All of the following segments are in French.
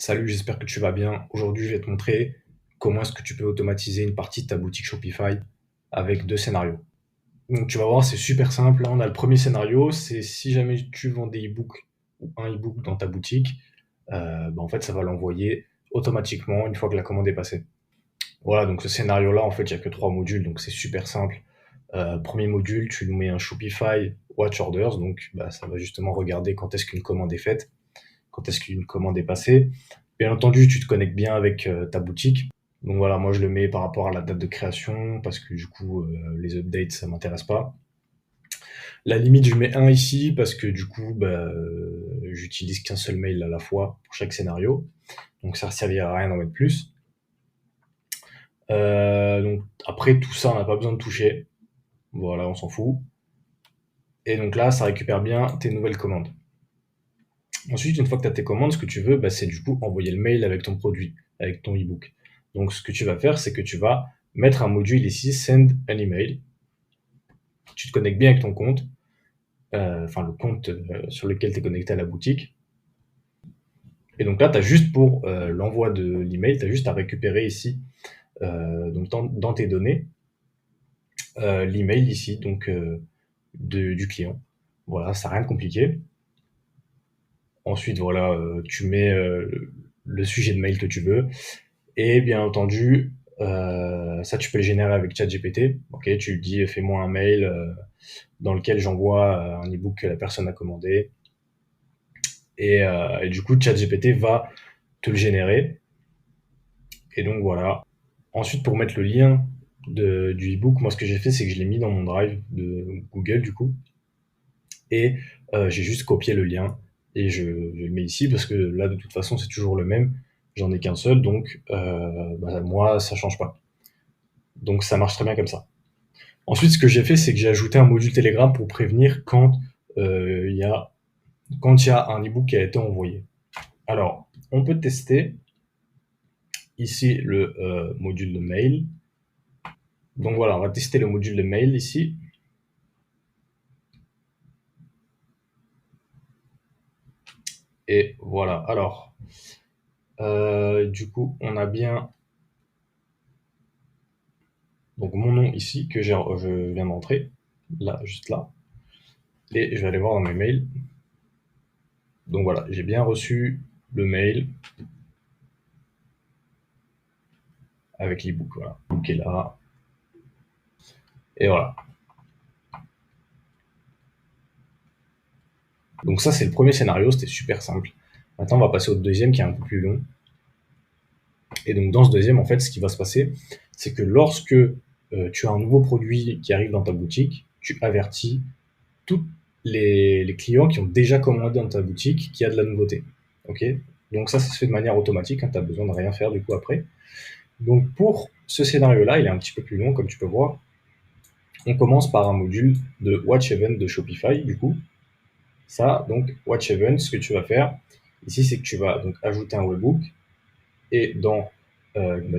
Salut, j'espère que tu vas bien. Aujourd'hui, je vais te montrer comment est-ce que tu peux automatiser une partie de ta boutique Shopify avec deux scénarios. Donc, tu vas voir, c'est super simple. Là, on a le premier scénario, c'est si jamais tu vends des e-books ou un e-book dans ta boutique, en fait, ça va l'envoyer automatiquement une fois que la commande est passée. Voilà, donc ce scénario-là, en fait, il n'y a que trois modules, donc c'est super simple. Premier module, tu nous mets un Shopify Watch Orders, donc ça va justement regarder quand est-ce qu'une commande est faite, quand est-ce qu'une commande est passée. Bien entendu, tu te connectes bien avec ta boutique. Donc voilà, moi je le mets par rapport à la date de création parce que du coup, les updates, ça m'intéresse pas. La limite, je mets un ici parce que du coup, j'utilise qu'un seul mail à la fois pour chaque scénario. Donc ça ne servira à rien d'en mettre plus. Donc après, tout ça, on n'a pas besoin de toucher. Voilà, on s'en fout. Et donc là, ça récupère bien tes nouvelles commandes. Ensuite, une fois que tu as tes commandes, ce que tu veux, c'est du coup envoyer le mail avec ton produit, avec ton e-book. Donc, ce que tu vas faire, c'est que tu vas mettre un module ici, send an email. Tu te connectes bien avec ton compte, enfin le compte sur lequel tu es connecté à la boutique. Et donc là, tu as juste pour l'envoi de l'email, tu as juste à récupérer ici, donc dans tes données, l'email ici, donc du client. Voilà, ça n'a rien de compliqué. Ensuite, voilà, tu mets le sujet de mail que tu veux. Et bien entendu, ça, tu peux le générer avec ChatGPT. Ok, tu lui dis, fais-moi un mail dans lequel j'envoie un e-book que la personne a commandé. Et du coup, ChatGPT va te le générer. Et donc voilà. Ensuite, pour mettre le lien du e-book, moi, ce que j'ai fait, c'est que je l'ai mis dans mon drive de Google, du coup. Et j'ai juste copié le lien et je le mets ici parce que là, de toute façon, c'est toujours le même. J'en ai qu'un seul, donc moi, ça change pas. Donc ça marche très bien comme ça. Ensuite, ce que j'ai fait, c'est que j'ai ajouté un module Telegram pour prévenir il y a quand il y a un ebook qui a été envoyé. Alors, on peut tester ici le module de mail. Donc voilà, on va tester le module de mail ici. Et voilà. Alors, du coup, on a bien donc mon nom ici que je viens d'entrer, là, juste là. Et je vais aller voir dans mes mails. Donc voilà, j'ai bien reçu le mail avec l'ebook. Voilà, l'ebook est là. Et voilà. Donc ça, c'est le premier scénario, c'était super simple. Maintenant, on va passer au deuxième qui est un peu plus long. Et donc dans ce deuxième, en fait, ce qui va se passer, c'est que lorsque tu as un nouveau produit qui arrive dans ta boutique, tu avertis tous les clients qui ont déjà commandé dans ta boutique qu'il y a de la nouveauté. Ok. Donc ça se fait de manière automatique, hein, tu n'as besoin de rien faire du coup après. Donc pour ce scénario-là, il est un petit peu plus long, comme tu peux voir. On commence par un module de Watch Event de Shopify, du coup. Ça, donc Watch Event, ce que tu vas faire ici, c'est que tu vas donc ajouter un webhook et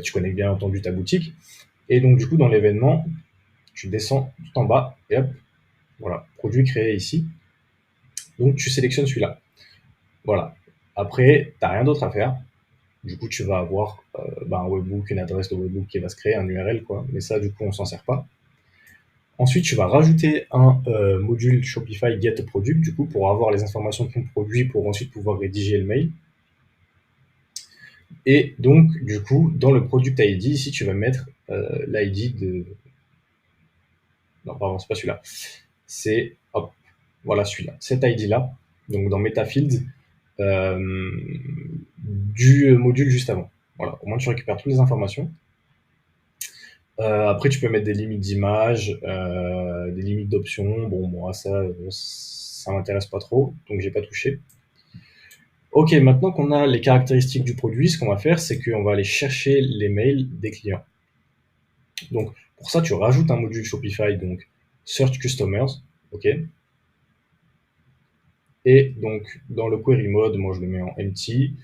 tu connais bien entendu ta boutique. Et donc du coup, dans l'événement, tu descends tout en bas et hop, voilà, produit créé ici. Donc tu sélectionnes celui-là. Voilà. Après, tu n'as rien d'autre à faire. Du coup, tu vas avoir un webhook, une adresse de webhook qui va se créer, un URL, quoi. Mais ça, du coup, on s'en sert pas. Ensuite, tu vas rajouter un module Shopify Get Product, du coup, pour avoir les informations de ton produit, pour ensuite pouvoir rédiger le mail. Et donc, du coup, dans le Product ID, ici, tu vas mettre l'ID de... Non, pardon, c'est pas celui-là. C'est, hop, voilà celui-là. Cet ID-là, donc dans MetaFields, du module juste avant. Voilà, au moins tu récupères toutes les informations. Après, tu peux mettre des limites d'images, des limites d'options. Bon, moi, ça m'intéresse pas trop, donc j'ai pas touché. Ok, maintenant qu'on a les caractéristiques du produit, ce qu'on va faire, c'est qu'on va aller chercher les mails des clients. Donc, pour ça, tu rajoutes un module Shopify, donc Search Customers, ok. Et donc, dans le query mode, moi, je le mets en empty.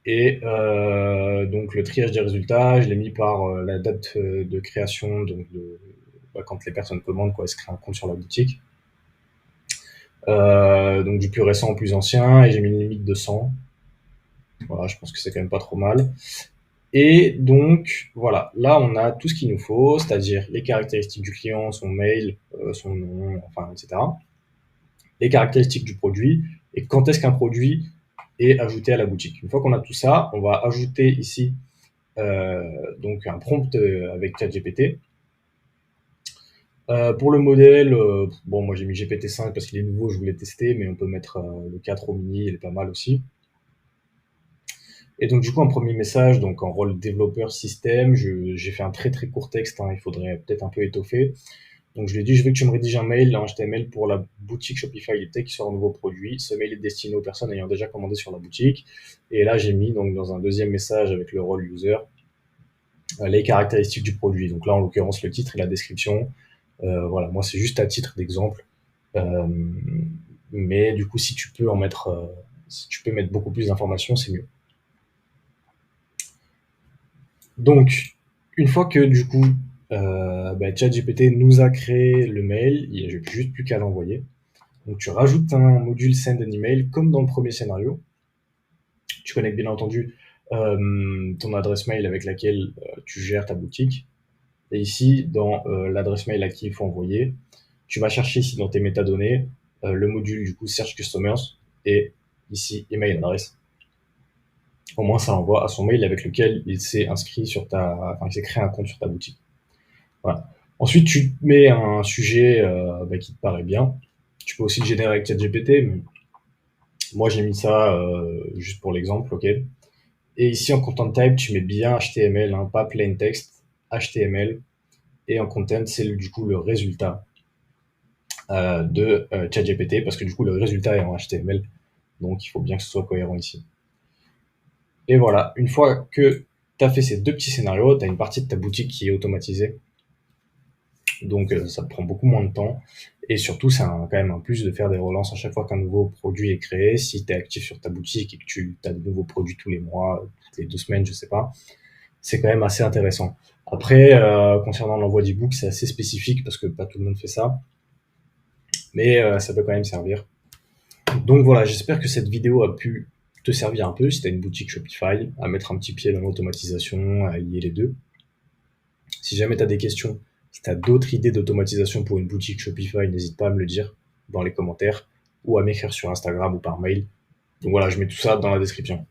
Et donc, le triage des résultats, je l'ai mis par la date de création, donc quand les personnes commandent, elles se créent un compte sur la boutique. Donc, du plus récent au plus ancien, et j'ai mis une limite de 100. Voilà, je pense que c'est quand même pas trop mal. Et donc, voilà, là, on a tout ce qu'il nous faut, c'est-à-dire les caractéristiques du client, son mail, son nom, enfin, etc. Les caractéristiques du produit et quand est-ce qu'un produit est ajouté à la boutique. Une fois qu'on a tout ça, on va ajouter ici donc un prompt avec ChatGPT. Pour le modèle, bon, moi j'ai mis GPT-5 parce qu'il est nouveau, je voulais tester, mais on peut mettre le 4 au mini, il est pas mal aussi. Et donc du coup, un premier message, donc en rôle développeur système, j'ai fait un très très court texte, hein, il faudrait peut-être un peu étoffer. Donc je lui ai dit, je veux que tu me rédiges un mail en HTML pour la boutique Shopify Liptech qui sort un nouveau produit. Ce mail est destiné aux personnes ayant déjà commandé sur la boutique. Et là, j'ai mis donc dans un deuxième message avec le rôle user les caractéristiques du produit. Donc là, en l'occurrence, le titre et la description. Voilà, moi c'est juste à titre d'exemple. Euh, mais du coup, si tu peux en mettre, si tu peux mettre beaucoup plus d'informations, c'est mieux. Donc, une fois que du coup, ChatGPT nous a créé le mail, il n'y a juste plus qu'à l'envoyer. Donc, tu rajoutes un module send an email comme dans le premier scénario. Tu connectes bien entendu ton adresse mail avec laquelle tu gères ta boutique. Et ici, dans l'adresse mail à qui il faut envoyer, tu vas chercher ici dans tes métadonnées le module du coup Search Customers et ici email adresse. Au moins, ça l'envoie à son mail avec lequel il s'est inscrit sur il s'est créé un compte sur ta boutique. Voilà. Ensuite, tu mets un sujet qui te paraît bien. Tu peux aussi le générer avec ChatGPT, mais moi j'ai mis ça juste pour l'exemple, ok. Et ici en content type, tu mets bien HTML, hein, pas plain text, HTML. Et en content, c'est du coup le résultat de ChatGPT, parce que du coup le résultat est en HTML, donc il faut bien que ce soit cohérent ici. Et voilà, une fois que tu as fait ces deux petits scénarios, tu as une partie de ta boutique qui est automatisée, donc ça te prend beaucoup moins de temps. Et surtout, c'est quand même un plus de faire des relances à chaque fois qu'un nouveau produit est créé. Si tu es actif sur ta boutique et que tu as de nouveaux produits tous les mois, toutes les 2 semaines, je sais pas, c'est quand même assez intéressant. Après, concernant l'envoi d'e-book, c'est assez spécifique parce que pas tout le monde fait ça, mais ça peut quand même servir. Donc voilà, j'espère que cette vidéo a pu te servir un peu si tu as une boutique Shopify, à mettre un petit pied dans l'automatisation, à lier les deux. Si jamais tu as des questions, si tu as d'autres idées d'automatisation pour une boutique Shopify, n'hésite pas à me le dire dans les commentaires ou à m'écrire sur Instagram ou par mail. Donc voilà, je mets tout ça dans la description.